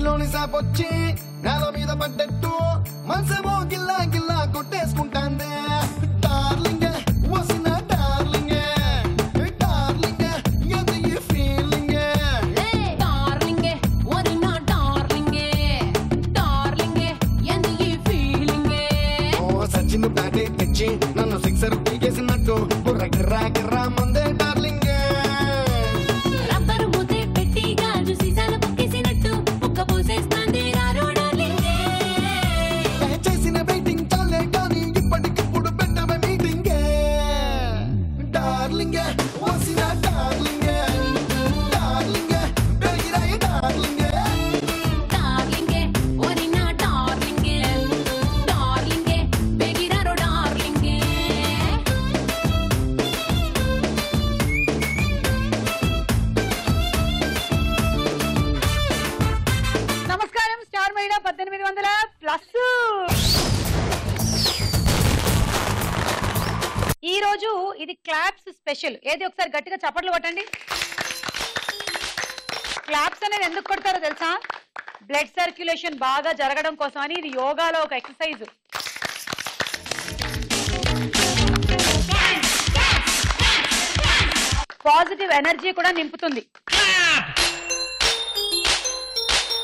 నీలోని సాపొచ్చి నేల మీద పడ్డట్టు మనసేమో గిల్లా గిల్లా కొట్టేసుకుంటాందే డార్లింగ్ వసిన డార్లింగ్ డార్లింగ్ అది ఈ ఫీలింగ్ డార్లింగ్ వదినా డార్లింగ్ డార్లింగ్ అది ఈ ఫీలింగ్ ఓ సచిన్ బ్యాటే తెచ్చి నన్ను సిక్సర్ పీకేసినట్టు బుర్ర గిర్రా గిర్రా మందే డార్లింగ్ రబ్బరు మూతే పెట్టి గాజు సీసాలు పొక్కేసినట్టు ఒక్క పోసేస్తాంది రారో డార్లింగ్ చేసిన వెయిటింగ్ చాలే కానీ ఇప్పటికిప్పుడు పెట్టవే మీటింగ్ డార్లింగ్ వసిన డార్లింగ్ డార్లింగ్ బెగిరాయ డార్లింగ్ డార్లింగ్ వదినా డార్లింగ్ డార్లింగ్ బెగిరారో డార్లింగ్ నమస్కారం స్టార్ మహిళ 1800+. ఈ రోజు ఇది క్లాప్స్ స్పెషల్. ఏది ఒకసారి గట్టిగా చప్పట్లు కొట్టండి. క్లాప్స్ అనేది ఎందుకు కొడతారో తెలుసా? బ్లడ్ సర్క్యులేషన్ బాగా జరగడం కోసం అని. ఇది యోగాలో ఒక ఎక్సర్సైజ్. పాజిటివ్ ఎనర్జీ కూడా నింపుతుంది.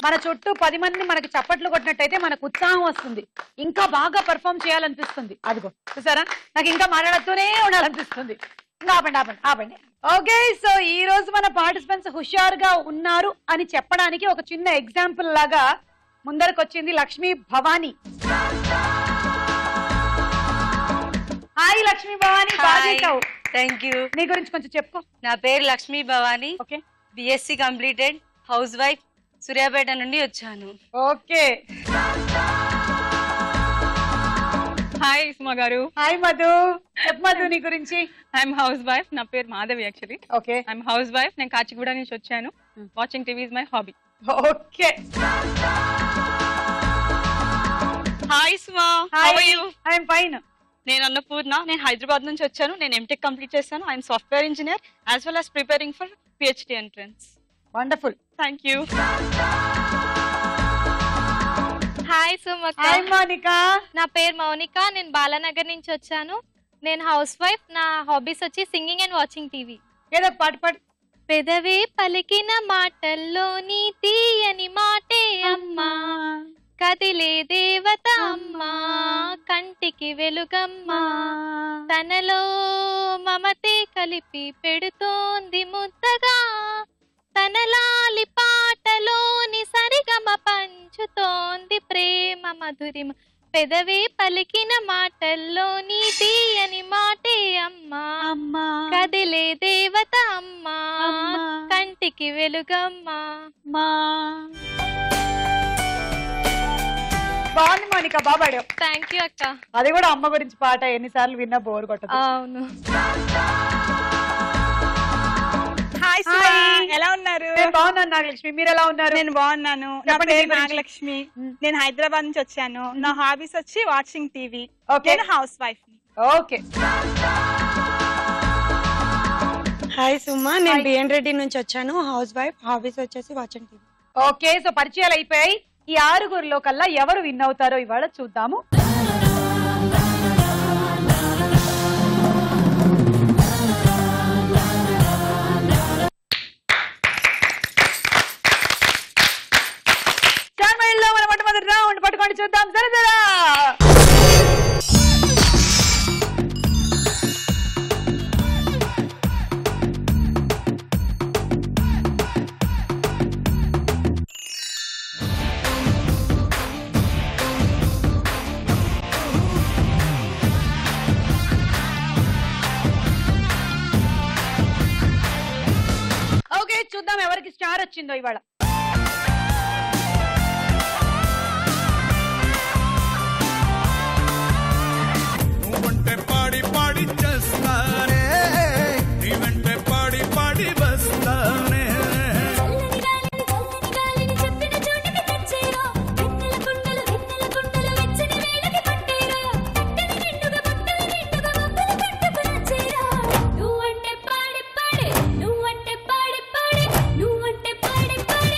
మన చుట్టూ 10 మంది మనకి చప్పట్లు కొట్టినట్టయితే మనకు ఉత్సాహం వస్తుంది, ఇంకా బాగా పర్ఫామ్ చేయాలనిపిస్తుంది. అదిగో చూసారా, నాకు ఇంకా మాట్లాడుతూనే ఉండాలనిపిస్తుంది. ఇంకా ఆపండి ఆపండి ఆపండి. ఓకే, సో ఈ రోజు మన పార్టిసిపెంట్స్ హుషారుగా ఉన్నారు అని చెప్పడానికి ఒక చిన్న ఎగ్జాంపుల్ లాగా ముందరకు వచ్చింది లక్ష్మీ భవానీ. హాయ్ లక్ష్మీ భవానీ, బాగా చేశావు. Thank you. నీ గురించి కొంచెం చెప్పుకో. నా పేరు Lakshmi Bhavani. Okay, BSc completed, house wife, Suryapet నుండి వచ్చాను. ఓకే. హాయ్ సుమా గారు. హాయ్ మధు, చెప్పు మధు నీ గురించి. I'm housewife. నా పేరు Madhavi actually. Okay, I'm housewife. నేను కాచిగూడ నుంచి వచ్చాను. Watching TV is my hobby. Okay. Hi Suma, how are you? I'm fine. నేను అన్నపూర్ణ. నేను హైదరాబాద్ నుంచి వచ్చాను. నేను ఎంటెక్ కంప్లీట్ చేశాను. I'm software engineer as well as preparing for PhD entrance. Wonderful. Thank you. Hi సుమక్క. హాయ్ మౌనిక. నా పేరు మౌనిక. నేను బాలానగర్ నుంచి వచ్చాను. నేను హౌస్ వైఫ్. నా హాబీస్ వచ్చి సింగింగ్ అండ్ వాచింగ్ టీవీ. ఏదో పాట పాడు. పెదవే పలికిన మాటల్లోని తీయని మాటే అమ్మా, కదిలే దేవత అమ్మా, కంటికి వెలుగమ్మా, తనలో మమతే కలిపి పెడుతోంది ముద్దగా, తనలాలి పాటలోని సరిగమ పంచుతోంది ప్రేమ మధురిమ. పెదవే పలికిన మాటల్లోని తీయని మాటే అమ్మా, కదిలే దేవత అమ్మా, కంటికి వెలుగమ్మా. బాగుంది మౌనిక, బాగా పాడావు. థ్యాంక్ యూ అక్క. అది కూడా అమ్మ గురించి పాట, ఎన్నిసార్లు విన్నా బోర్ కొట్టదు. అవును. హాయ్ సుమా, ఎలా ఉన్నారు? నేను బాగున్నాను నాగలక్ష్మి, మీరు ఎలా ఉన్నారు? నేను బాగున్నాను. నా చెప్పండి పేరు మీ గురించి. నాగలక్ష్మి. నేను హైదరాబాద్ నుంచి వచ్చాను. నా హాబీస్ వచ్చి వాచింగ్ టీవీ. ఓకే. నేను హౌస్ వైఫ్. ఓకే. హాయ్ సుమా, నేను బిఎన్ రెడ్డి నుంచి వచ్చాను. హౌస్ వైఫ్, హాబీస్ వచ్చేసి వాచింగ్ టీవీ. ఓకే, సో పరిచయాలు అయిపోయాయి. ఈ 6గురిలో కల్లా ఎవరు విన్ అవుతారో ఇవాళ చూద్దాము. స్టార్ మహిళలో మన మొట్టమొదటి రౌండ్ పట్టుకొని చూద్దాం. జరజరా చూద్దాం ఎవరికి స్టార్ వచ్చిందో ఇవాళ. నువ్వంటే పాడి పాడి చేస్తానే, నీ వెంటే పాడి పాడి వస్తానే. నువ్వంటే పాడి పాడి, నువ్వంటే పాడి పాడి, నువ్వంటే పాడి పాడి,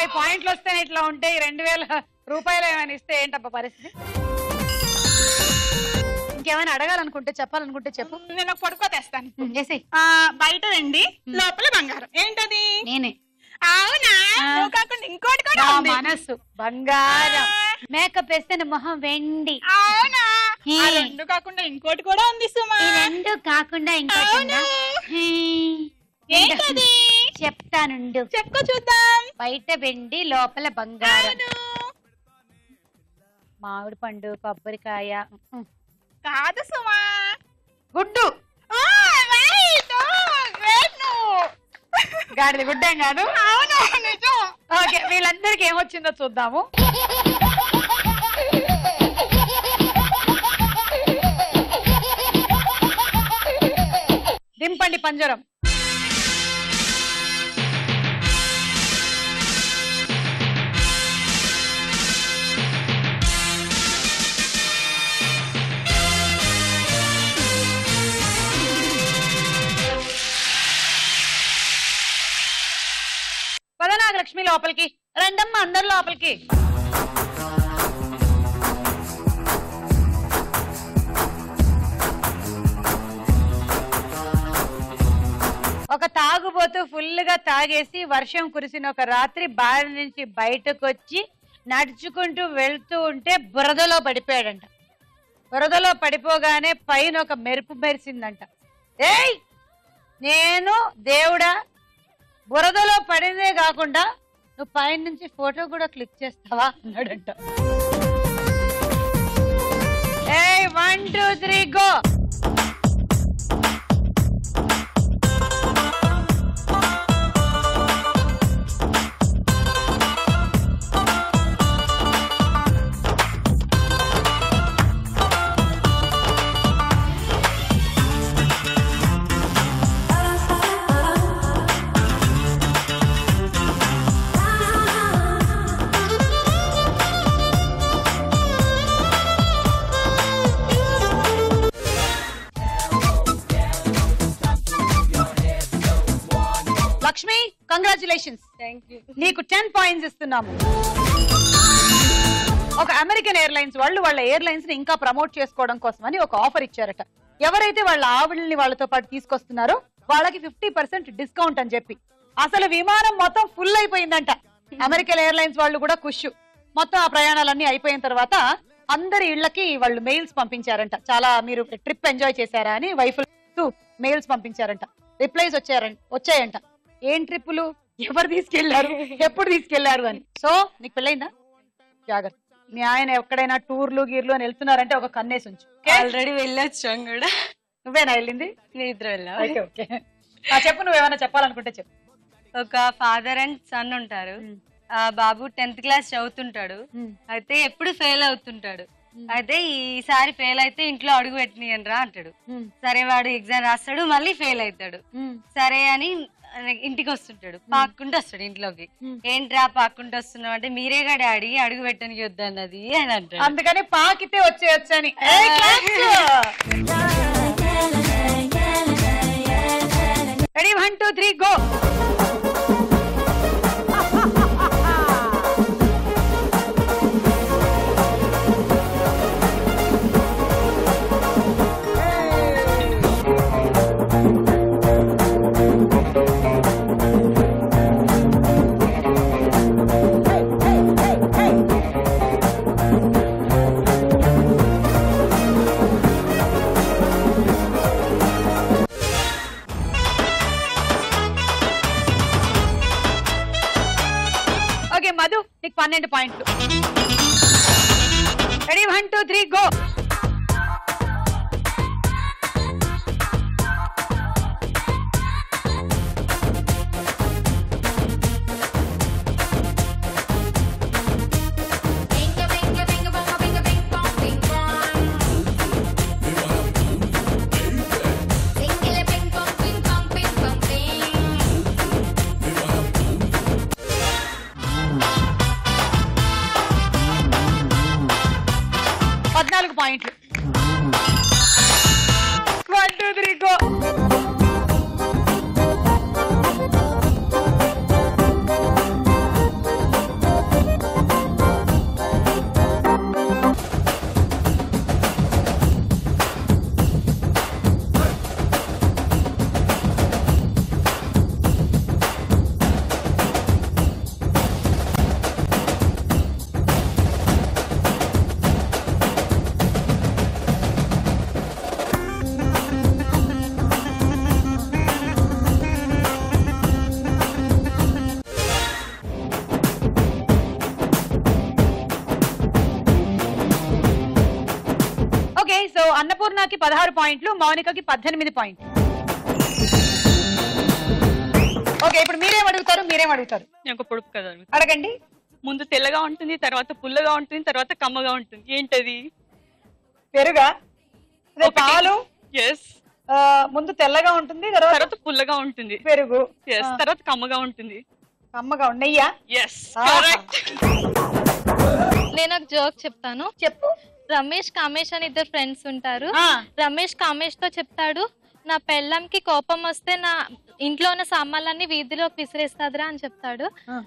20 పాయింట్లు వస్తేనే ఇట్లా ఉంటే 2000 రూపాయలు ఏమైనా ఇస్తే ఏంటబ్బా పరిస్థితి? ఇంకేమైనా అడగాలనుకుంటే చెప్పాలనుకుంటే చెప్పు. నేను ఒక పొడుకో తెస్తాను. బయట రండి, లోపల బంగారం. ఏంటది? నేనే. అవునా? నువ్వు కాకుండా ఇంకోటి కూడా ఉంది. మనసు బంగారం, మేకప్ వేస్తే మొహం వెండి. అవునా? రెండు కాకుండా ఇంకోటి కూడా ఉంది సుమా. రెండు కాకుండా ఇంకోటి ఏంటది? చెప్తానుండు. చెప్పుకో చూద్దాం. బయట వెండి, లోపల బంగారం. మామిడి పండు, కొబ్బరికాయ కాదు సుమా. గుడ్డు. గాడిది గుడ్డేం కాదు. అవును, నిజం. ఓకే, వీళ్ళందరికి ఏమొచ్చిందో చూద్దాము. దింపండి పంజరం. పదనాగలక్ష్మి లోపలికి రండమ్మ, అందరు లోపలికి. ఒక తాగుబోతూ ఫుల్ గా తాగేసి వర్షం కురిసిన ఒక రాత్రి బారి నుంచి బయటకు వచ్చి నడుచుకుంటూ వెళ్తూ ఉంటే బురదలో పడిపోయాడంట. బురదలో పడిపోగానే పైన ఒక మెరుపు మెరిసిందంట. ఏయ్, నేను దేవుడా, బురదలో పడిందే కాకుండా నువ్వు పైన నుంచి ఫోటో కూడా క్లిక్ చేస్తావా అన్నాడంట. ఏయ్ 1 2 3 గో. లక్ష్మి, కంగ్రాచులేషన్స్. నీకు 10 పాయింట్స్ ఇస్తున్నాము. ఒక అమెరికన్ ఎయిర్లైన్స్ వాళ్ళు వాళ్ళ ఎయిర్లైన్స్ ని ఇంకా ప్రమోట్ చేసుకోవడం కోసం అని ఒక ఆఫర్ ఇచ్చారట. ఎవరైతే వాళ్ళ ఆవిడల్ని వాళ్ళతో పాటు తీసుకొస్తున్నారో వాళ్ళకి 50% డిస్కౌంట్ అని చెప్పి అసలు విమానం మొత్తం ఫుల్ అయిపోయిందంట. అమెరికన్ ఎయిర్లైన్స్ వాళ్ళు కూడా ఖుష్. మొత్తం ఆ ప్రయాణాలన్నీ అయిపోయిన తర్వాత అందరి ఇళ్లకి వాళ్ళు మెయిల్స్ పంపించారంట. చాలా మీరు ట్రిప్ ఎంజాయ్ చేశారా అని వైఫ్ మెయిల్స్ పంపించారంట. రిప్లైస్ వచ్చాయంట. ఏం ట్రిప్పులు, ఎవరు తీసుకెళ్లారు, ఎప్పుడు తీసుకెళ్లారు అని. సో నీకు పెళ్ళైందా? జాగ్రత్త. మీ ఆయన ఎక్కడైనా టూర్లు గీర్లు అని వెళ్తున్నారంటే ఒక కన్నేసి ఉంచు. ఆల్రెడీ వెళ్ళొచ్చాం కూడా. నువ్వేనా వెళ్ళింది? నేను ఇద్దరు వెళ్ళా. ఓకే. చెప్పు, నువ్వేమైనా చెప్పాలనుకుంటే చెప్పు. ఒక ఫాదర్ అండ్ సన్ ఉంటారు. ఆ బాబు 10th క్లాస్ చదువుతుంటాడు. అయితే ఎప్పుడు ఫెయిల్ అవుతుంటాడు. అయితే ఈసారి ఫెయిల్ అయితే ఇంట్లో అడుగు పెట్టినీయండి రా అంటాడు. సరే, వాడు ఎగ్జామ్ రాస్తాడు, మళ్ళీ ఫెయిల్ అవుతాడు. సరే అని ఇంటికి వస్తుంటాడు. పాక్కుంటూ వస్తాడు ఇంట్లోకి. ఏంట్రా పాక్కుంటూ వస్తున్నావు అంటే, మీరేగా డాడీ అడుగు పెట్టడానికి వద్దన్నది అని అంటాడు. అందుకని పాకితే వచ్చేయచ్చని. Ready 1 2 3 go. మధు, నీకు 12 పాయింట్లు. Ready 1 2 3 go. అన్నపూర్ణకి 16 పాయింట్లు, మౌనికకి 18 పాయింట్లు. ఓకే, ఇప్పుడు మీరేం అడుగుతారు? నేను ఒక పొడుపు కదా అడగండి. ముందు తెల్లగా ఉంటుంది, తర్వాత పుల్లగా ఉంటుంది, తర్వాత కమ్మగా ఉంటుంది. ఏంటది? పెరుగా? పాలు. ఎస్. ముందు తెల్లగా ఉంటుంది, తర్వాత పుల్లగా ఉంటుంది. పెరుగు. ఎస్. తర్వాత కమ్మగా ఉంటుంది. కమ్మగా నెయ్యా? Yes, correct. నేను ఒక జోక్ చెప్తాను. చెప్పు. రమేష్ కామేష్ అని 2 ఫ్రెండ్స్ ఉంటారు. రమేష్ కామేష్ తో చెప్తాడు, నా పెళ్ళంకి కోపం వస్తే నా ఇంట్లో ఉన్న సామాన్లన్నీ వీధిలోకి విసిరేస్తాదిరా అని చెప్తాడు.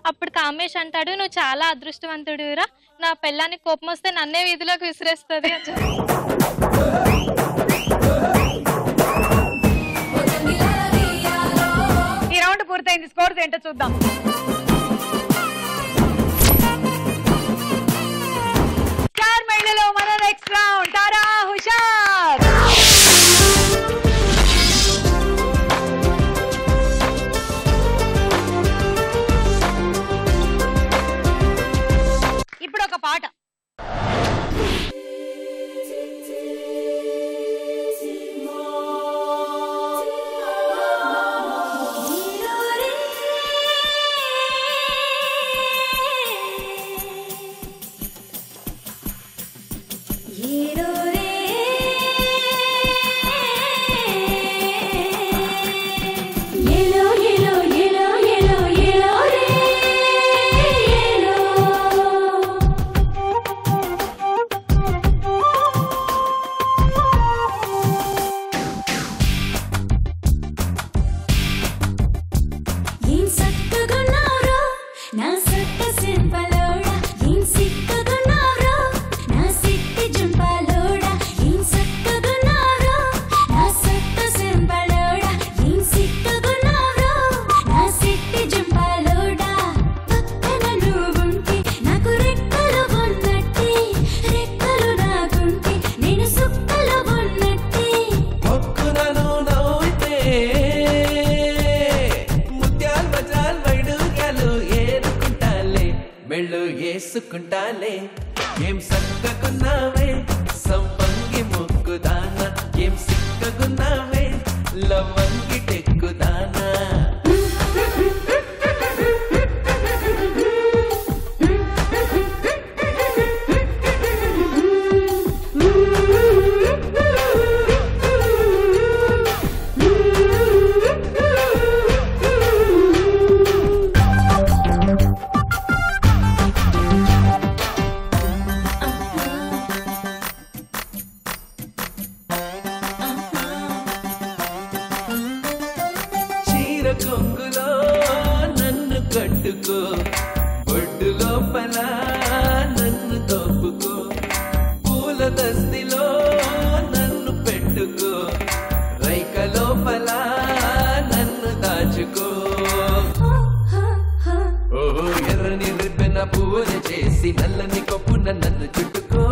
అప్పుడు కామేష్ అంటాడు, నువ్వు చాలా అదృష్టవంతుడురా, నా పెళ్ళానికి కోపం వస్తే నన్నే వీధిలోకి విసిరేస్తుంది అని ఈ రౌండ్ పూర్తయింది. స్కోర్స్ ఏంటో చూద్దాం. స్టార్ మహిళలో మన నెక్స్ట్ రౌండ్ తారా హుషార్. ఇప్పుడు ఒక పాట. చేసుకుంటాలే ఏం సక్కగున్నావే సంపంగి ముక్కుదానా ఏం సిక్కగున్నావే లవంగి టెక్కుదానా కొంగులో నన్ను కట్టుకో బొడ్డు లోపల నన్ను తోపుకో పూల దస్తిలో నన్ను పెట్టుకో రైక లోపల నన్ను దాచుకో ఓహో ఎర్రని రిబ్బెన పువ్వుని చేసి నల్లని కొప్పున నన్ను చుట్టుకో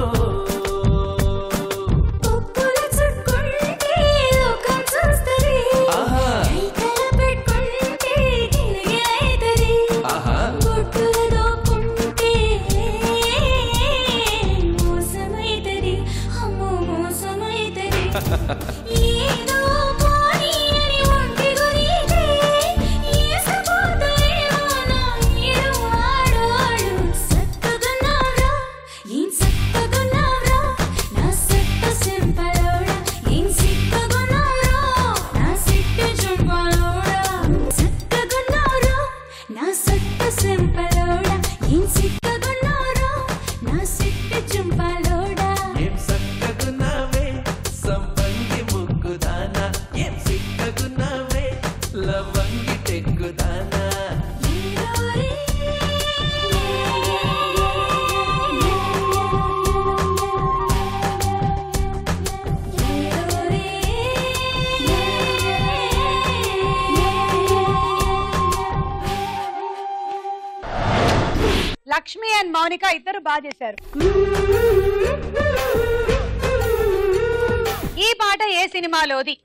లక్ష్మి అండ్ మౌనిక ఇద్దరు బాగా చేశారు. ఈ పాట ఏ సినిమాలోది?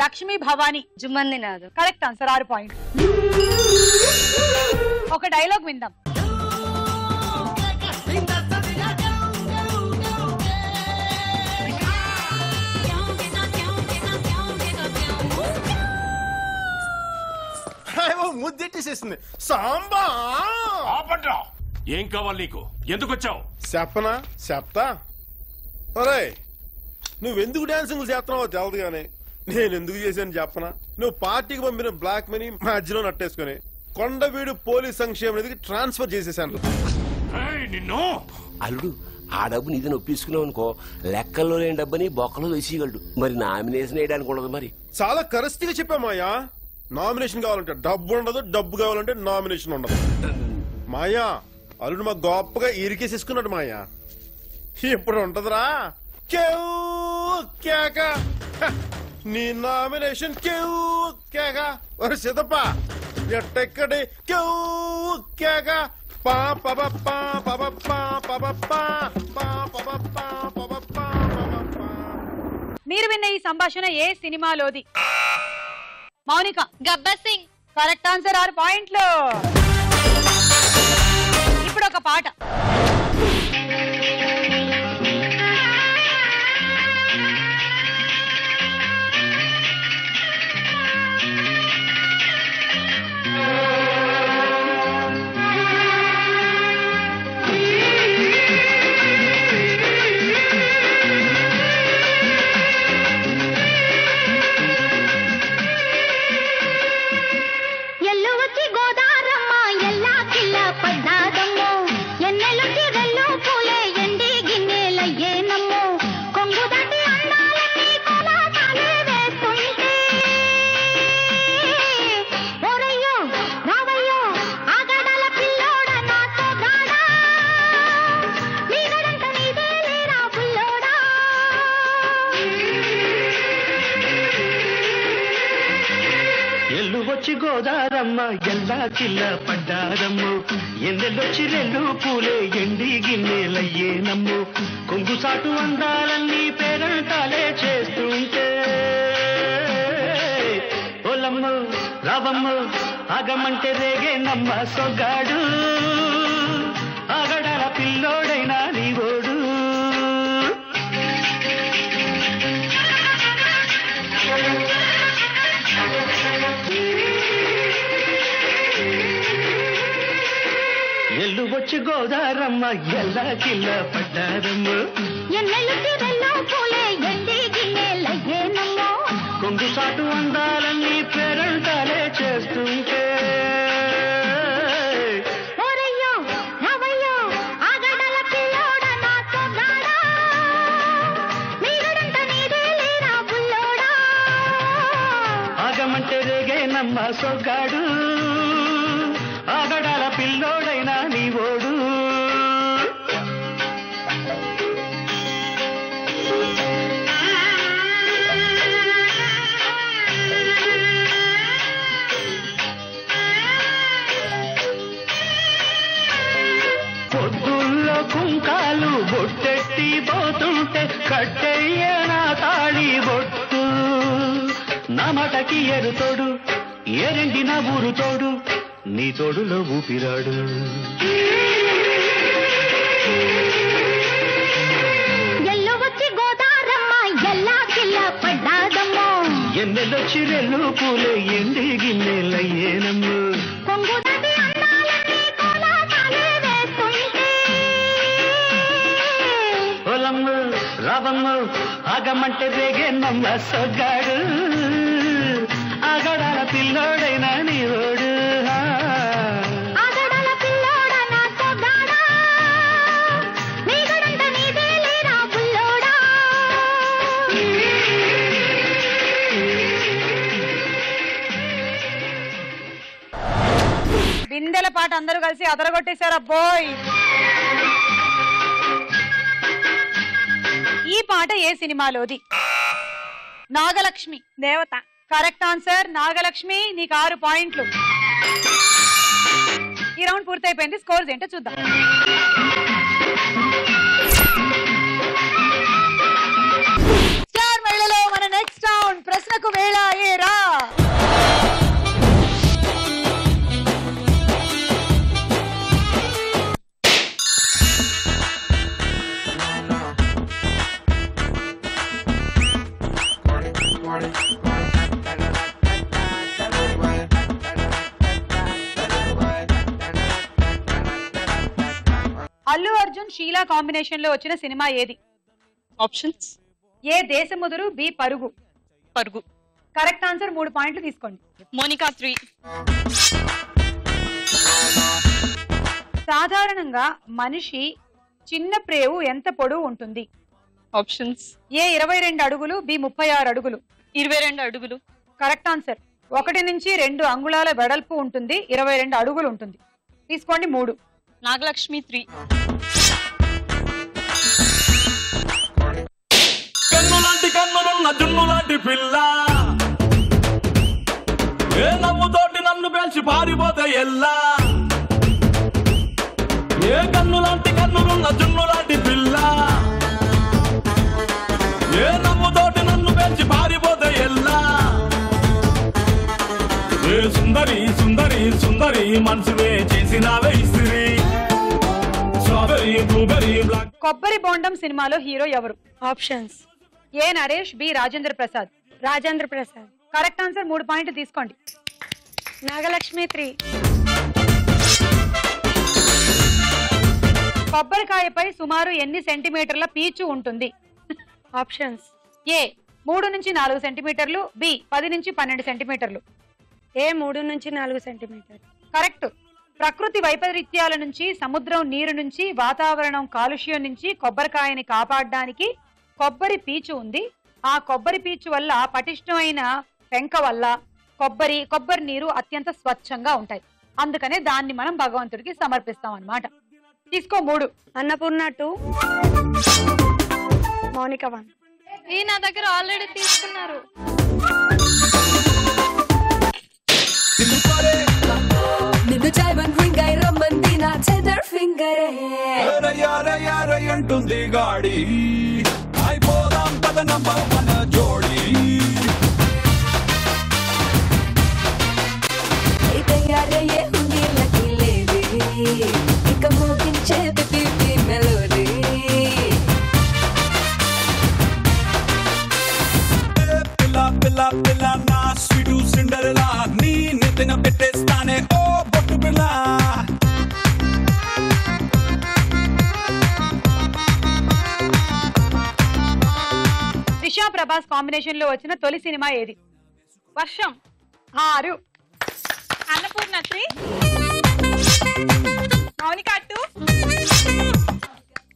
లక్ష్మి భవానీ జుమ్మంది నాదు. Correct answer, 6 point. ఒక డైలాగ్ విందాం. ముద్దెట్టేసేసింది. సాంబా ఆపండ్రా. ఏం కావాలి నీకు? ఎందుకు వచ్చావు? చెప్పనా? చెప్తా. ఒరే, నువ్వెందుకు డాన్సింగ్ చేస్తున్నావో తెలదు గానీ నేను ఎందుకు చేశాను చెప్పనా? నువ్వు పార్టీకి పంపిన బ్లాక్ మనీ మధ్యలో నట్టేసుకుని కొండవీడు పోలీస్ సంక్షేమ నిధికి ట్రాన్స్ఫర్ చేసేసాను. నిన్ను అల్లుడు ఆ డబ్బు నీది నొప్పించుకున్నావు అనుకో, లెక్కల్లో లేని డబ్బని బొక్కలో వేసేయగలడు. మరి నామినేషన్ వేయడానికి ఉండదు. మరి చాలా కరెక్ట్గా చెప్పామాయా. నామినేషన్ కావాలంటే డబ్బు ఉండదు, డబ్బు కావాలంటే నామినేషన్ ఉండదు. మాయా అల్లుడు మా గొప్పగా ఇరికేసేసుకున్నాడు మాయా. ఇప్పుడు ఉంటదిరా కేక నీ నామినేషన్ కేక. ఒరే సిద్ధప్ప ఎట్టెక్కడి కేక. మీరు విన్న ఈ సంభాషణ ఏ సినిమాలోది? మౌనిక. గబ్బర్ సింగ్. Correct answer. 6 పాయింట్లు. ఇప్పుడు ఒక పాట. గోదారమ్మ ఎల్లా కిల్ల పడ్డారమ్ము, ఎన్నెల్లొచ్చి రెండు పూలే ఎండి గిన్నెలయ్యేనమ్ము, కొంగు సాటు అందాలన్నీ పేరంటాలే చేస్తుంటే ఓలమ్ము రావమ్ము ఆగమంటే రేగేనమ్మ సొగ్గాడు, ఆగడాల పిల్లోడైనా నీవోడు. ఎల్లు వచ్చి గోదారమ్మ ఎల్లా కిల్ల పడ్డారమ్ము, కొంగు సాటు అందాలన్నీ పేరంటాలే చేస్తుంటే ఆగమంటే రేగేనమ్మ సొగ్గాడు, ఆగడాల పిల్లోడైనా నీవోడు. పొద్దుల్లో కుంకాలు బొట్టెట్టి పోతుంటే కట్టెయ్య నా తాళి బొట్టు, నా మటకి ఎరుతోడు ఎరండి నా ఊరు తోడు, నీ తోడులో ఊపిరాడు. ఎల్లు వచ్చి గోదారమ్మ ఎల్లా కిల్ల పడ్డాదమ్మో, ఎన్నెల్లొచ్చి రెల్లు పూలే ఎండి గిన్నెలయ్యేనమ్ము, కొంగు దాటి అందాలన్నీ కోలాటాలే వేస్తుంటే ఓలమ్ము రావమ్ము ఆగమంటే రేగేనమ్మ సొగ్గాడు, ఆగడాల పిల్లోడైనా నీవోడు. బిందెల పాట అందరూ కలిసి అదరగొట్టేశారు అబ్బోయ్. ఈ పాట ఏ సినిమాలోది? నాగలక్ష్మి. దేవత. Correct answer. నాగలక్ష్మి. నీకు 6 పాయింట్లు. ఈ రౌండ్ పూర్తయిపోయింది. స్కోర్స్ ఏంటో చూద్దాం. స్టార్ మహిళలో మన నెక్స్ట్ రౌండ్ ప్రశ్నకు వేళ ఏరా. అల్లు అర్జున్ షీలా కాంబినేషన్ లో వచ్చిన సినిమా ఏది? ఆప్షన్స్. ఏ దేశముదురు, బి పరుగు. పరుగు. Correct answer. 3 పాయింట్లు తీసుకోండి. మోనికా 3. సాధారణంగా మనిషి చిన్న ప్రేవు ఎంత పొడవు ఉంటుంది? ఆప్షన్స్. ఏ 22 అడుగులు, బి 36 అడుగులు. 22 అడుగులు. Correct answer. 1 నుంచి 2 అంగుళాల వెడల్పు ఉంటుంది, 22 అడుగులు ఉంటుంది. తీసుకోండి. 3. నాగలక్ష్మి 3. కన్నులాంటి కన్నులున్న జున్నులాంటి పిల్ల, ఏ నవ్వుతోటి నన్ను పేల్చి పారిపోతే ఎల్లా. ఏ కన్నులాంటి కన్నులున్న జున్నులాంటి పిల్ల, ఏ నవ్వుతోటి నన్ను పేల్చి పారిపోతే ఎల్లా. ఏ సుందరి సుందరి సుందరి మనసువే చేసినావే ఇస్త్రీ. Strawberry blueberry black. Kobbari Bondam సినిమాలో హీరో ఎవరు? Options. A Naresh, B Rajendra Prasad. Rajendra Prasad. Correct answer. 3 పాయింట్లు తీసుకోండి. నాగలక్ష్మి 3. కొబ్బరికాయపై సుమారు ఎన్ని సెంటీమీటర్ల పీచు ఉంటుంది? ఆప్షన్స్. ఏ 3 నుంచి 4 సెంటీమీటర్లు, బి 10 నుంచి 12 సెంటీమీటర్లు. ఏ 3 నుంచి 4 సెంటీమీటర్లు. కరెక్ట్. ప్రకృతి వైపరీత్యాల నుంచి, సముద్రం నీరు నుంచి, వాతావరణం కాలుష్యం నుంచి కొబ్బరికాయని కాపాడడానికి కొబ్బరి పీచు ఉంది. ఆ కొబ్బరి పీచు వల్ల, పటిష్టమైన పెంక వల్ల కొబ్బరి నీరు అత్యంత స్వచ్ఛంగా ఉంటాయి. అందుకనే దాన్ని మనం భగవంతుడికి సమర్పిస్తాం అన్నమాట. తీసుకో. 3. అన్నపూర్ణ 2. మౌనిక 1. ఈ నా దగ్గర ఆల్రెడీ తీసుకున్నారు. నిన్ను చాయ్వన్ ఫింగర్ రమ్మంది నా చెదర్ ఫింగరే. అంటుంది గాడి అయిపోదాం పద నంబర్ 1 జోడి. తయారయ్యే హుండీలకి లేది ఇక మోగించే పిపి మెలోడీ. పిల్ల పిల్ల పిల్ల నా స్వీటు సిండరెలా, నీ నెత్తిన పెట్టేస్తానే ఓ బొట్టు పిల్ల. త్రిషా ప్రభాస్ కాంబినేషన్ లో వచ్చిన తొలి సినిమా ఏది? వర్షం. 6. అన్నపూర్ణ 3. మౌనికా 2.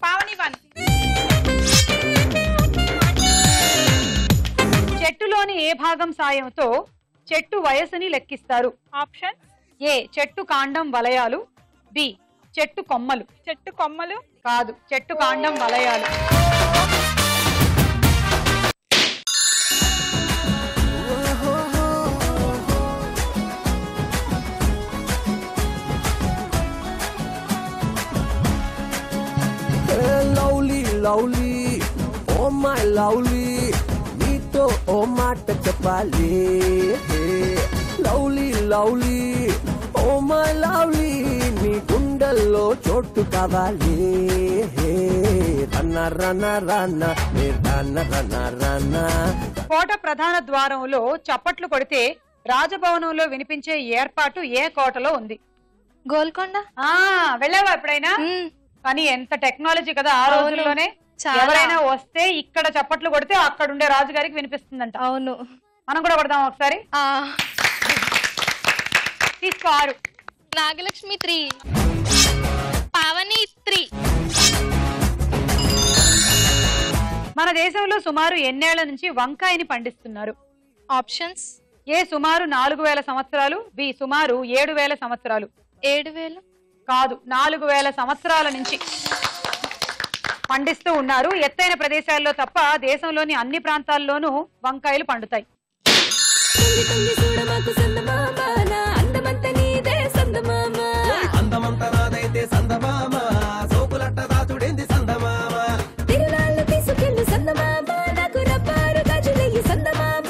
పావని 1. చెట్టులోని ఏ భాగం సాయంతో చెట్టు వయసుని లెక్కిస్తారు? ఆప్షన్. ఏ చెట్టు కాండం వలయాలు, బి చెట్టు కొమ్మలు. చెట్టు కొమ్మలు. కాదు, చెట్టు కాండం వలయాలు. Lovely lovely oh my lovely, నీతో ఓ మాట చెప్పాలి. Lovely lovely oh my lovely, నీ గుండెల్లో చోటు కావాలి. రన్న రన్న రన్న రన్న రన్న రన్న. కోట ప్రధాన ద్వారంలో చప్పట్లు కొడితే రాజభవనంలో వినిపించే ఏర్పాటు ఏ కోటలో ఉంది? గోల్కొండ. వెళ్ళావా ఎప్పుడైనా? కానీ ఎంత టెక్నాలజీ కదా ఆ రోజుల్లోనే. ఎవరైనా వస్తే ఇక్కడ చప్పట్లు కొడితే అక్కడ ఉండే రాజుగారికి వినిపిస్తుందంట. అవును. మనం కూడా కొడదాం ఒకసారి. తీసుకో. 6. నాగలక్ష్మి 3. పావని 3. మన దేశంలో సుమారు ఎన్నేళ్ల నుంచి వంకాయని పండిస్తున్నారు? ఆప్షన్స్. ఏ సుమారు 4000 సంవత్సరాలు, బి సుమారు 7000 సంవత్సరాలు. 7000. కాదు, 4000 సంవత్సరాల నుంచి పండిస్తూ ఉన్నారు. ఎత్తైన ప్రదేశాల్లో తప్ప దేశంలోని అన్ని ప్రాంతాల్లోనూ వంకాయలు పండుతాయి. అందమంతా నాదైతే సందమామ, సోకులట్ట దాచుడింది సందమామ. తిరునాళ్ళు తీసుకెళ్ళు సందమామ, నాకు రబ్బారు గాజులయ్యి సందమామ.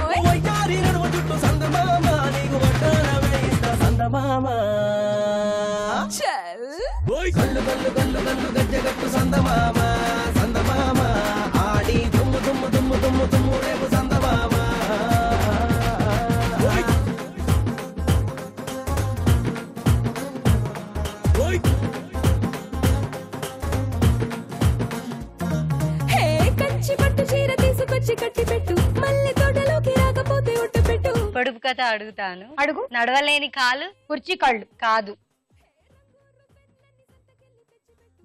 ఓయ్యారి నడుమ చుట్టూ సందమామ, నీకు వడ్డాన వేయిస్తా సందమామ. గల్లు గల్లు గల్లు గల్లు గజ్జగట్టు సందమామ, సందమామ. ఆడి దుమ్ము దుమ్ము దుమ్ము దుమ్ము దుమ్ము రేపు సందమామ. పొడుపు కథ అడుగుతాను. అడుగు. నడవలేని కాలు, కుర్చీ కళ్ళు. కాదు.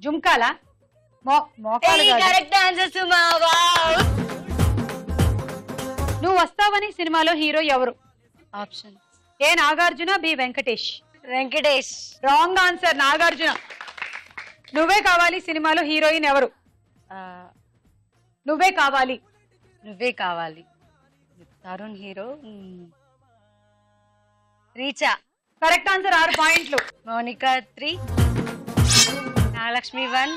జుంకాలా? మోకాలు కాదు. Correct answer Suma. వావ్. నువ్వు వస్తావని సినిమాలో హీరో ఎవరు? Option A Nagarjuna, B Venkatesh. Venkatesh. Wrong answer, Nagarjuna. Nuvve Kavali సినిమాలో హీరోయిన్ ఎవరు? Nuvve Kavali. Nuvve Kavali Tarun hero. Richa. Correct answer. 6 పాయింట్లు. మౌనిక 3, నాగలక్ష్మి 1,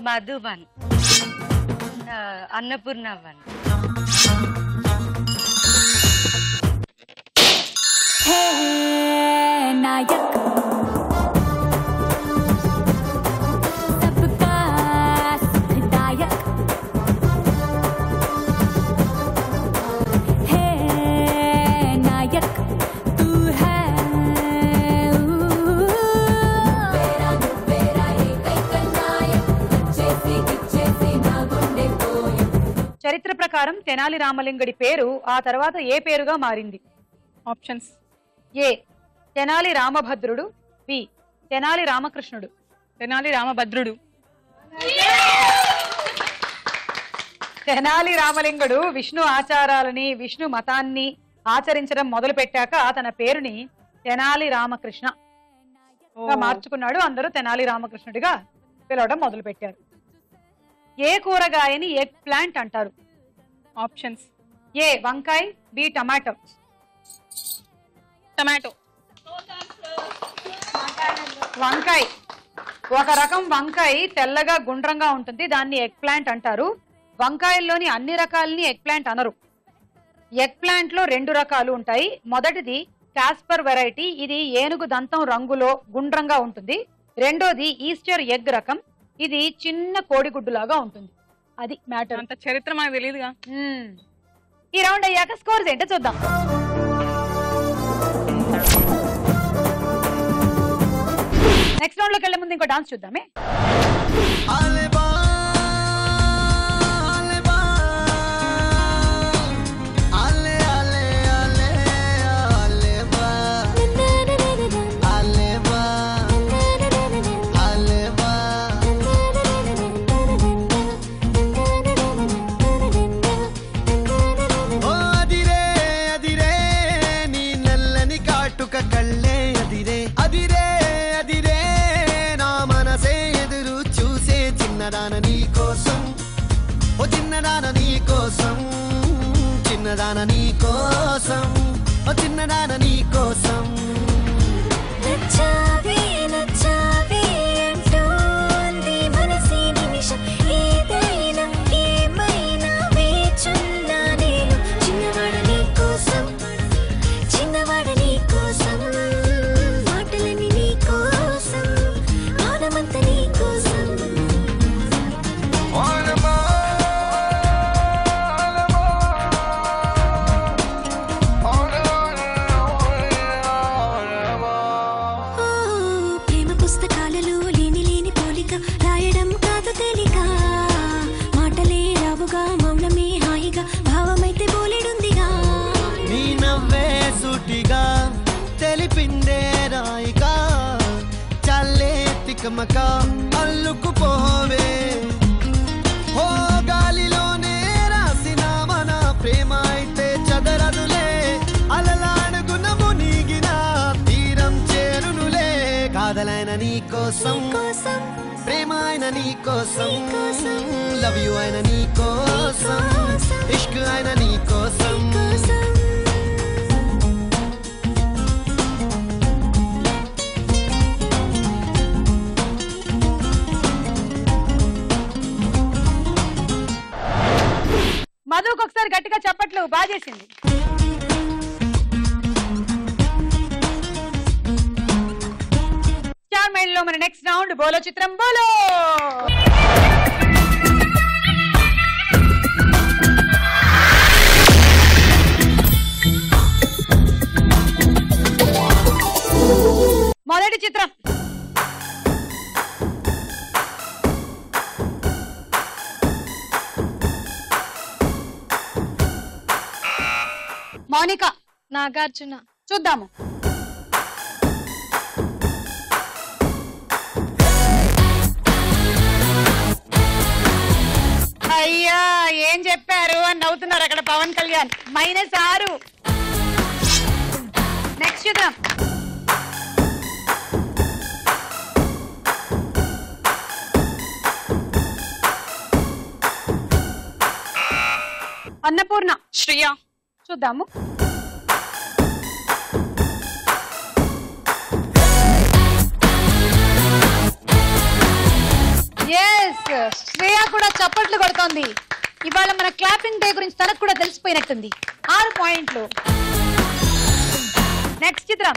మధు 1, అన్నపూర్ణ 1. नायक सबका सुखदायक है नायक तू है చరిత్ర ప్రకారం తెనాలి రామలింగడి పేరు ఆ తర్వాత ఏ పేరుగా మారింది? ఆప్షన్స్. ఏ తెనాలి రామభద్రుడు, బి తెనాలి రామకృష్ణుడు. తెనాలి రామభద్రుడు. తెనాలి రామలింగుడు విష్ణు ఆచారాలని విష్ణు మతాన్ని ఆచరించడం మొదలు పెట్టాక తన పేరుని తెనాలి రామకృష్ణ మార్చుకున్నాడు. అందరూ తెనాలి రామకృష్ణుడిగా పిలవడం మొదలు పెట్టారు. ఏ కూరగాయని ఎగ్ ప్లాంట్ అంటారు? ఆప్షన్స్. ఏ వంకాయ, బి టమాటో. టమాటో. వంకాయ. ఒక రకం వంకాయ తెల్లగా గుండ్రంగా ఉంటుంది, దాన్ని ఎగ్ ప్లాంట్ అంటారు. వంకాయల్లోని అన్ని రకాలని ఎగ్ ప్లాంట్ అనరు. ఎగ్ ప్లాంట్ లో 2 రకాలు ఉంటాయి. మొదటిది కాస్పర్ వెరైటీ, ఇది ఏనుగు దంతం రంగులో గుండ్రంగా ఉంటుంది. రెండోది ఈస్టర్ ఎగ్ రకం, ఇది చిన్న కోడిగుడ్డు లాగా ఉంటుంది. అది మ్యాటర్. అంత చరిత్ర మనకు తెలియదుగా. ఈ రౌండ్ అయ్యాక స్కోర్స్ ఏంటో చూద్దాం. నెక్స్ట్ రౌండ్ లోకి వెళ్లే ముందు ఇంకో డాన్స్ చూద్దామే. చిన్నదాన నీ కోసం, ఓ చిన్నదాన నీ కోసం, చిన్నదాన నీ కోసం, ఓ చిన్నదాన నీ కోసం. నచ్చావే నచ్చావే అంటోంది మనసే నిమిషం, ఏదైనా ఏమైనా వేచున్నా నేను. చిన్నవాడ నీ కోసం, చిన్నవాడ నీ కోసం, మాటలని నీ కోసం, మౌనమంత నీ కోసం. తెలిపిందే రాయిక చల్లే తికమక అల్లుకుపోవే, ఓ గాలిలోనే రాసిన మన ప్రేమ అయితే చదరదులే, అలలాడుగున మునిగిన తీరం చేరునులే. కాదలైన నీ కోసం, ప్రేమ అయిన నీ కోసం, లవ్ యు అయిన నీ కోసం, ఇష్క్ అయిన నీ కోసం. మధుకు ఒకసారి గట్టిగా చప్పట్లు. బాగా చేసింది. స్టార్ మైండ్ లో మన నెక్స్ట్ రౌండ్ బోలో చిత్రం బోలో. మొదటి చిత్రం మౌనిక. నాగార్జున. చూద్దాము. అయ్యా ఏం చెప్పారు అని నవ్వుతున్నారు అక్కడ పవన్ కళ్యాణ్. -6. నెక్స్ట్ చూద్దాం. అన్నపూర్ణ. శ్రియా. చూద్దాము. శ్రేయ కూడా చప్పట్లు కొడుతోంది. ఇవాళ మన క్లాపింగ్ డే గురించి తనకు కూడా తెలిసిపోయినట్టుంది. 6 పాయింట్లు. నెక్స్ట్ చిత్రం.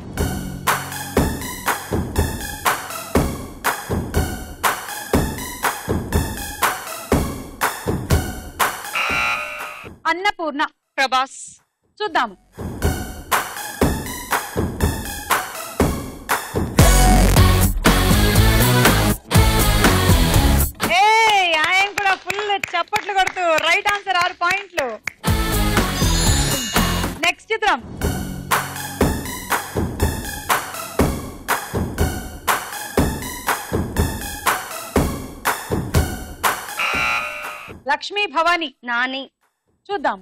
అన్నపూర్ణ. ప్రభాస్. చూద్దాము. ఆయన కూడా ఫుల్ చప్పట్లు కొడుతూ రైట్ ఆన్సర్ 6 పాయింట్లు. నెక్స్ట్ చిత్రం. లక్ష్మీ భవాని. నాని. చూద్దాం.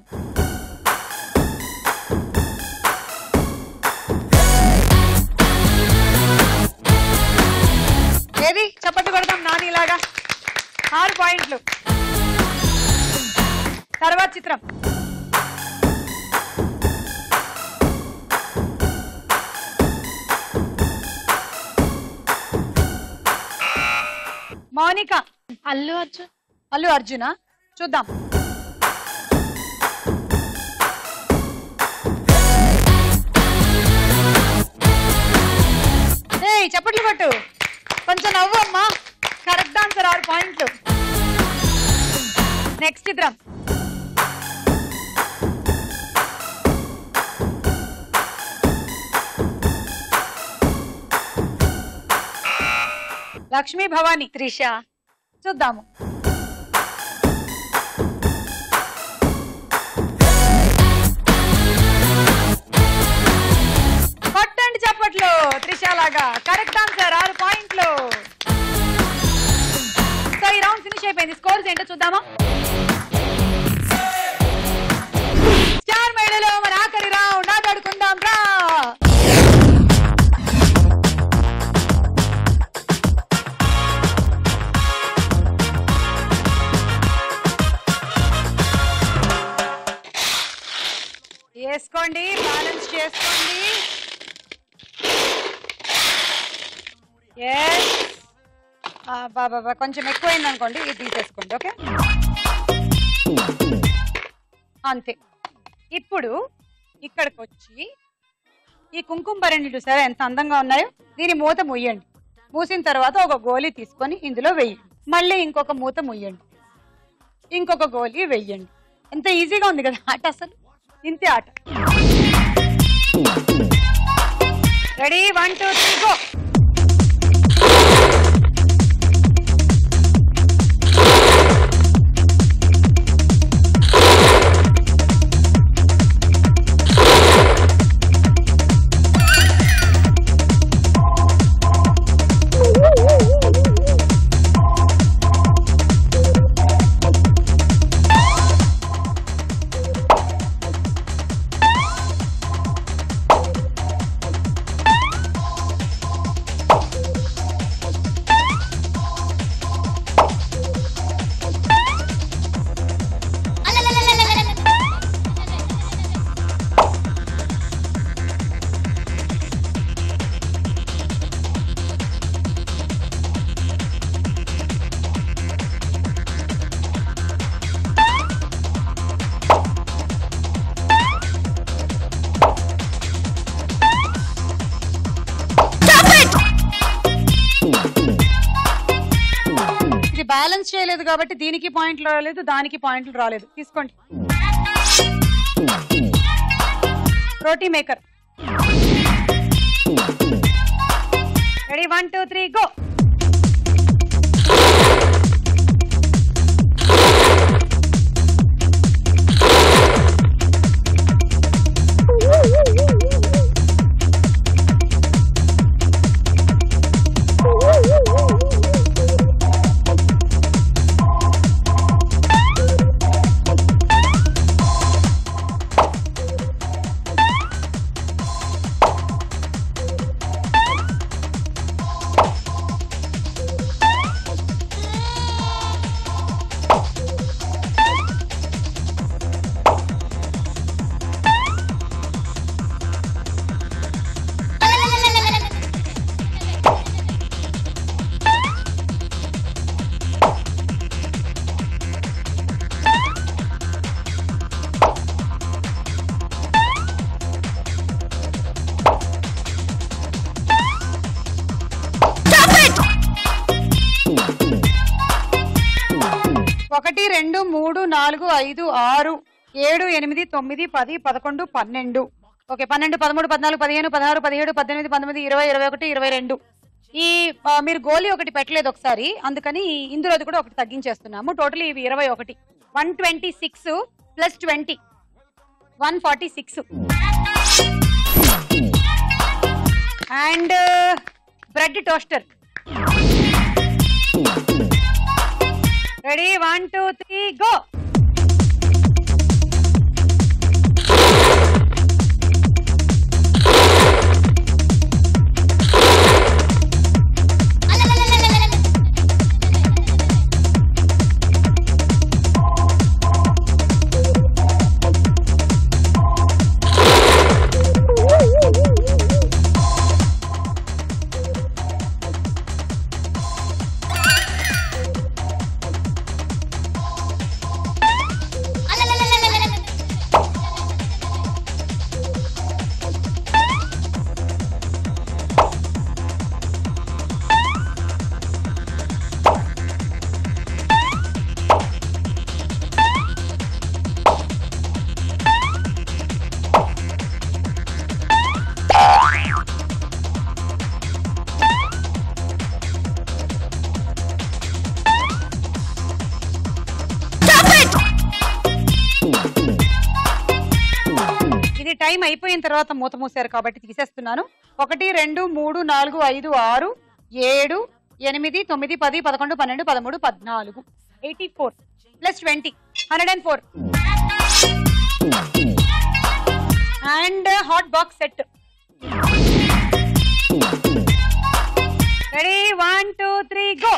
ఏది చప్పట్లు కొడతాం నాని లాగా. 6 పాయింట్లు. తర్వాత చిత్రం. మౌనిక. అల్లు అర్జున్. అల్లు అర్జున. చూద్దాం. చప్పట్లు కొట్టు, కొంచెం నవ్వు అమ్మా. కరెక్ట్ ఆన్సర్ 6 పాయింట్లు. నెక్స్ట్ చిత్రం. లక్ష్మీ భవాని. త్రిష. చూద్దాము. కొట్టండి చప్పట్లు త్రిష లాగా. కరెక్ట్ ఆన్సర్ 6 పాయింట్లు. సో ఈ రౌండ్ ఫినిష్ అయిపోయింది. స్కోర్స్ ఏంటో చూద్దామా. స్టార్ మేడలో మన ఆఖరి రౌండ్ ఆటాడుకుందాం రా. వేసుకోండి, బ్యాలెన్స్ చేసుకోండి. బాబా కొంచెం ఎక్కువైంది అనుకోండి, ఇది తీసేసుకోండి. ఓకే అంతే. ఇప్పుడు ఇక్కడికి వచ్చి ఈ కుంకుమ భరణిలు సరే ఎంత అందంగా ఉన్నాయో, దీని మూత ముయ్యండి. మూసిన తర్వాత ఒక గోళీ తీసుకొని ఇందులో వెయ్యండి. మళ్ళీ ఇంకొక మూత ముయ్యండి, ఇంకొక గోళీ వెయ్యండి. ఎంత ఈజీగా ఉంది కదా ఆట. అసలు ఇంతే ఆట. Ready 1 2 3 go. బ్యాలెన్స్ చేయలేదు కాబట్టి దీనికి పాయింట్లు రాలేదు, దానికి పాయింట్లు రాలేదు. తీసుకోండి. రోటీ మేకర్. Ready 1 2 3 go. 2 3 4 5 6 7 8 9 10 11 12. ఓకే 12 13 14 15 16 17 18 19 20 21 22. ఈ మీరు గోలీ ఒకటి పెట్టలేదు ఒకసారి, అందుకని ఇందులోది కూడా ఒకటి తగ్గించేస్తున్నాము. టోటల్ ఇవి 21. 126 plus 20 146. And bread toaster. Ready 1 2 3 go. Time అయిపోయిన తర్వాత మూత మూసారు కాబట్టి తీసేస్తున్నాను. 1 2 3 4 5 6 7 8 9 10 11 12 13 14. 84 plus 20 104. And hot box set. Ready 1 2 3 go.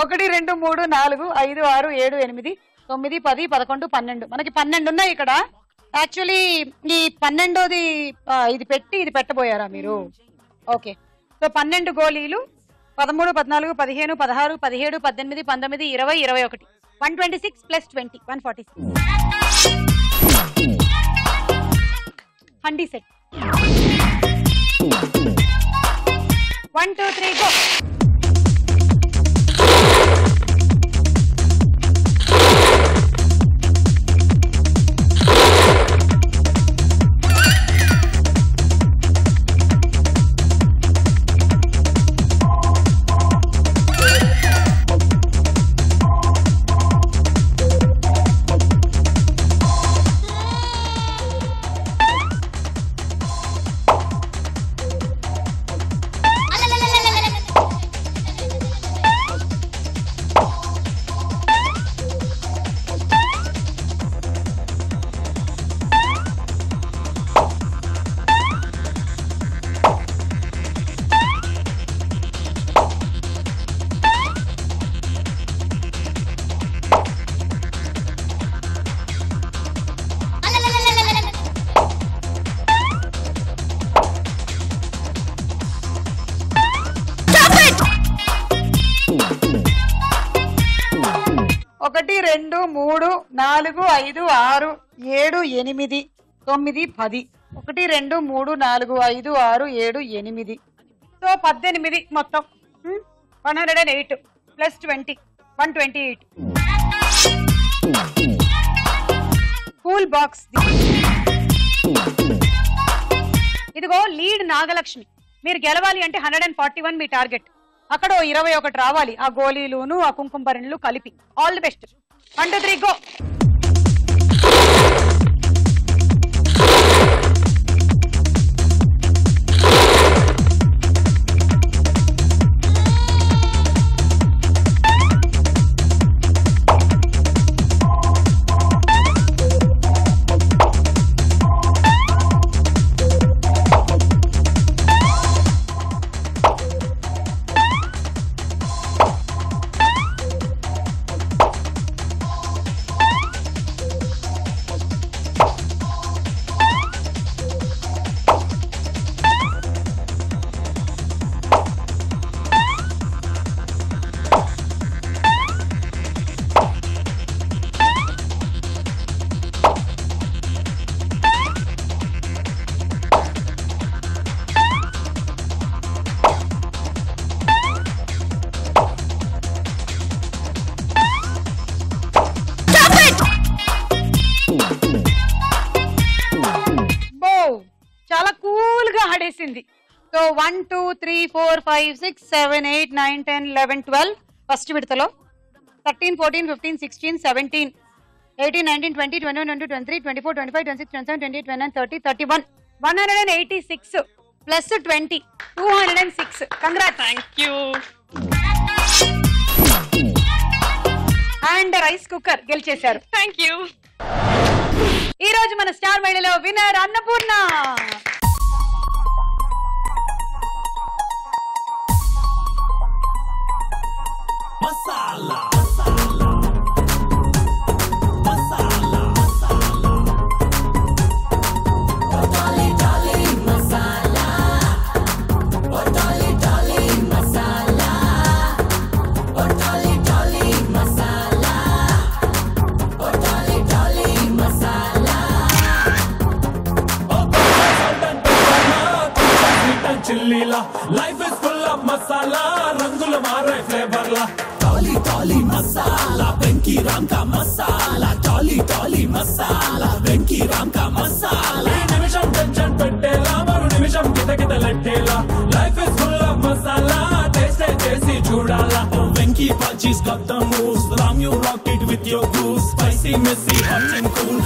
ఒకటి 2 3 4 5 6 7 8 9 10 11 12. మనకి 12 ఉన్నాయి ఇక్కడ. యాక్చువల్లీ ఈ 12ది ఇది పెట్టి ఇది పెట్టబోయారా మీరు? ఓకే, సో 12 గోళీలు 13 14 15 16 17 18 19 20 21. 126 ప్లస్ 20 146. హండీ సెట్. 1 2 3 గో. ఒకటి 2 3 4 5 6 7 8 9 10. 1 2 3 4 5 6 7 8. సో 18 మొత్తం. 108 ప్లస్ 20 128. Cool box. ఇదిగో లీడ్ నాగలక్ష్మి. మీరు గెలవాలి అంటే 141 మీ టార్గెట్. అక్కడ 21 రావాలి ఆ గోళీలును ఆ కుంకుమ భరణులు కలిపి. All the best. 1 2 3 గో. చాలా కూల్ గా ఆడేసింది. సో 1 2 3 4 5 6 7 8 9 10 11 12 ఫస్ట్ విడతలో 13 14 15 16 17 18 19 20 21 22 23 24 25 26 27 28 29 30 31 186 plus 20 206. Congrats. Thank you. And rice cooker గెలిచేశారు. Thank you. ఈ రోజు మన స్టార్ మహిళలో విన్నర్ అన్నపూర్ణ. మసాలా చిల్లీలా life is full of masala రంగులు మారే ఫ్లేవర్లా టాలీ టాలీ మసాలా వెంకీ రామ్ కా మసాలా టాలీ టాలీ మసాలా వెంకీ రామ్ కా మసాలా ఈ నిమిషం టెన్షన్ పెట్టేలా మరో నిమిషం కితకితలెట్టేలా life is full of masala taste చేసి చూడాలా Venky పల్చీస్ got the moves Ram you rock it with your goose spicy messy hot and cool